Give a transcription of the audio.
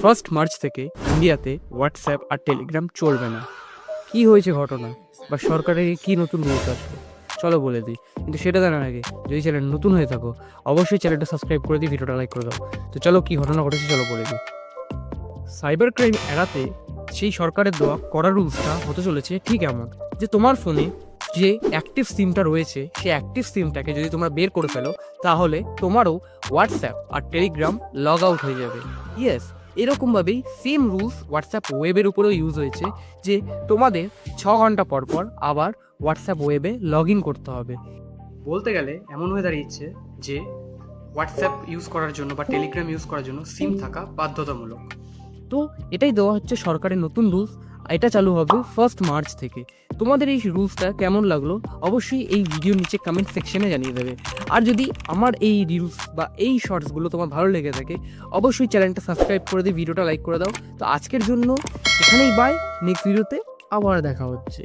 First March থেকে ইন্ডিয়াতে WhatsApp আর Telegram চলবে না। কি হয়েছে ঘটনা, বা সরকারের কি নতুন রুলস আসলো, চলো বলে দিই। কিন্তু সেটা জানার আগে যদি চ্যানেল নতুন হয়ে থাকো অবশ্যই চ্যানেলটা সাবস্ক্রাইব করে দিই, ভিডিওটা লাইক করে দাও। তো চলো কি ঘটনা ঘটেছে চলো বলে দিই। সাইবার ক্রাইম এড়াতে সেই সরকারের দেওয়া কড়া রুলসটা হতে চলেছে ঠিক এমন যে তোমার ফোনে যে অ্যাক্টিভ সিমটা রয়েছে সেই অ্যাক্টিভ সিমটাকে যদি তোমরা বের করে ফেলো তাহলে তোমারও হোয়াটসঅ্যাপ আর টেলিগ্রাম লগ আউট হয়ে যাবে। ইয়েস, এরকমভাবেই সেম রুলস হোয়াটসঅ্যাপ ওয়েবের উপরেও ইউজ হয়েছে যে তোমাদের 6 ঘন্টা পর পর আবার হোয়াটসঅ্যাপ ওয়েবে লগ ইন করতে হবে। বলতে গেলে এমন হয়ে দাঁড়িয়েছে যে হোয়াটসঅ্যাপ ইউজ করার জন্য বা টেলিগ্রাম ইউজ করার জন্য সিম থাকা বাধ্যতামূলক। তো এটাই দেওয়া হচ্ছে সরকারের নতুন রুলস, এটা চালু হবে ফার্স্ট মার্চ থেকে। তোমাদের এই রুলসটা কেমন লাগলো অবশ্যই এই ভিডিওর নিচে কমেন্ট সেকশনে জানিয়ে দেবে। আর যদি আমার এই রিলস বা এই শর্টসগুলো তোমার ভালো লেগে থাকে অবশ্যই চ্যানেলটা সাবস্ক্রাইব করে দিয়ে ভিডিওটা লাইক করে দাও। তো আজকের জন্য এখানেই বাই, নেক্সট ভিডিওতে আবার দেখা হচ্ছে।